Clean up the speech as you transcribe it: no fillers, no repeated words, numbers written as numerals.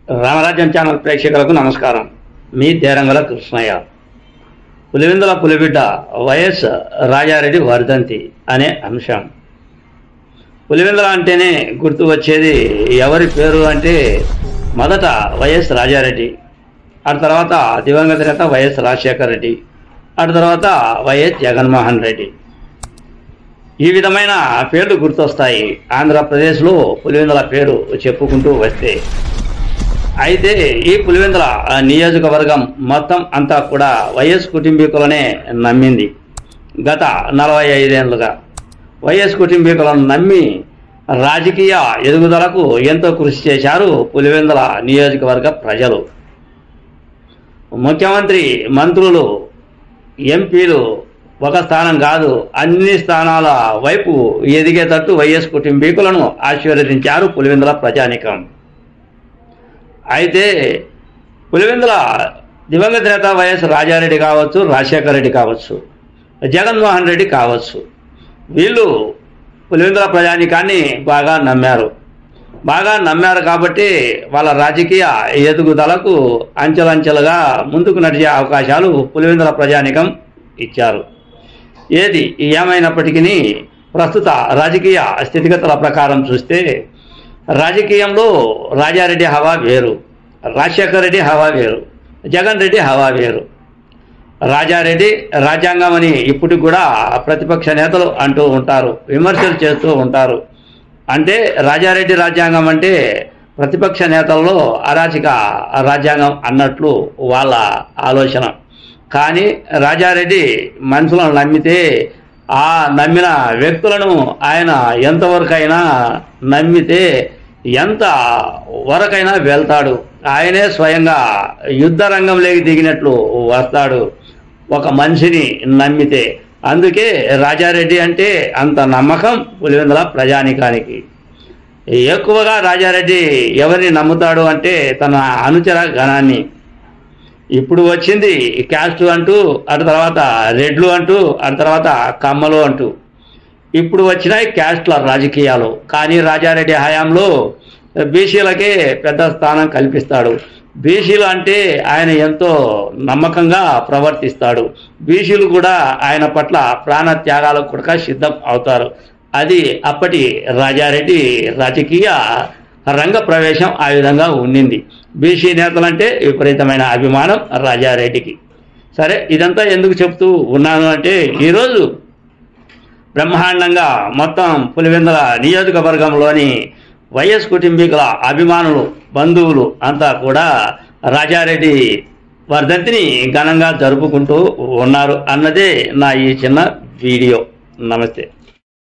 రామరాజ్యం channel ప్రేక్షకులకు నమస్కారం. మీ దేరంగల Krishnaiah. Pulivendula పులిబిడ్డ YS Rajareddy వర్ధంతి అనే అంశం. పులివెందుల అంటేనే గుర్తు వచ్చేది ఎవరి పేరు అంటే మొదట వైఎస్ రాజారెడ్డి, ఆ తర్వాత దివంగత నేత వైఎస్ రాజశేఖర రెడ్డి, ఆ తర్వాత వైఎస్ జగన్మోహన్ రెడ్డి. ఈ విధమైన పేర్లు గుర్తొస్తాయి ఆంధ్రప్రదేశ్లో పులివెందుల పేరు చెప్పుకుంటూ వస్తే. అయితే ఈ పులివెందుల నియోజకవర్గం మొత్తం అంతా కూడా వైఎస్ కుటుంబీకులనే నమ్మింది. గత 45 ఏళ్లుగా వైఎస్ కుటుంబీకులను నమ్మి రాజకీయ ఎదుగుదలకు ఎంతో కృషి చేశారు పులివెందుల నియోజకవర్గ ప్రజలు. ముఖ్యమంత్రి, మంత్రులు, ఎంపీలు ఒక స్థానం కాదు అన్ని స్థానాల వైపు ఎదిగేటట్టు వైఎస్ కుటుంబీకులను ఆశీర్వదించారు పులివెందుల ప్రజానికం. అయితే పులివెందుల దివంగత నేత వైఎస్ రాజారెడ్డి కావచ్చు, రాజశేఖర రెడ్డి కావచ్చు, జగన్మోహన్ రెడ్డి కావచ్చు, వీళ్ళు పులివెందుల ప్రజానికాన్ని బాగా నమ్మారు కాబట్టి వాళ్ళ రాజకీయ ఎదుగుదలకు అంచెలంచెలుగా ముందుకు నడిచే అవకాశాలు పులివెందుల ప్రజానికం ఇచ్చారు. ఏది ఏమైనప్పటికీ ప్రస్తుత రాజకీయ స్థితిగతుల ప్రకారం చూస్తే రాజకీయంలో రాజారెడ్డి హవా వేరు, రాజశేఖర రెడ్డి హవా వేరు, జగన్ రెడ్డి హవా వేరు. రాజారెడ్డి రాజ్యాంగం అని ఇప్పటికి కూడా ప్రతిపక్ష నేతలు అంటూ ఉంటారు, విమర్శలు చేస్తూ ఉంటారు. అంటే రాజారెడ్డి రాజ్యాంగం అంటే ప్రతిపక్ష నేతల్లో అరాచక రాజ్యాంగం అన్నట్లు వాళ్ళ ఆలోచన. కానీ రాజారెడ్డి మనుషులను నమ్మితే ఆ నమ్మిన వ్యక్తులను ఆయన ఎంతవరకైనా నమ్మితే ఎంత వరకైనా వెళ్తాడు. ఆయనే స్వయంగా యుద్ధ రంగంలోకి దిగినట్లు వస్తాడు ఒక మనిషిని నమ్మితే. అందుకే రాజారెడ్డి అంటే అంత నమ్మకం పులివెందుల ప్రజానికానికి. ఎక్కువగా రాజారెడ్డి ఎవరిని నమ్ముతాడు అంటే తన అనుచర గణాన్ని. ఇప్పుడు వచ్చింది క్యాస్టు అంటూ, అటు తర్వాత రెడ్లు అంటూ, అటు తర్వాత కమ్మలు అంటూ ఇప్పుడు వచ్చినాయి క్యాస్ట్ల రాజకీయాలు. కానీ రాజారెడ్డి హయాంలో బీసీలకే పెద్ద స్థానం కల్పిస్తాడు. బీసీలు అంటే ఆయన ఎంతో నమ్మకంగా ప్రవర్తిస్తాడు. బీసీలు కూడా ఆయన పట్ల ప్రాణ త్యాగాలకు కూడా సిద్ధం అవుతారు. అది అప్పటి రాజారెడ్డి రాజకీయ రంగ ప్రవేశం ఆ విధంగా ఉండింది. బీసీ నేతలంటే విపరీతమైన అభిమానం రాజారెడ్డికి. సరే, ఇదంతా ఎందుకు చెప్తూ ఉన్నాను అంటే ఈరోజు బ్రహ్మాండంగా మొత్తం పులివెందుల నియోజకవర్గంలోని వైఎస్ కుటుంబీకుల అభిమానులు, బంధువులు అంతా కూడా రాజారెడ్డి వర్ధంతిని ఘనంగా జరుపుకుంటూ ఉన్నారు అన్నదే నా ఈ చిన్న వీడియో. నమస్తే.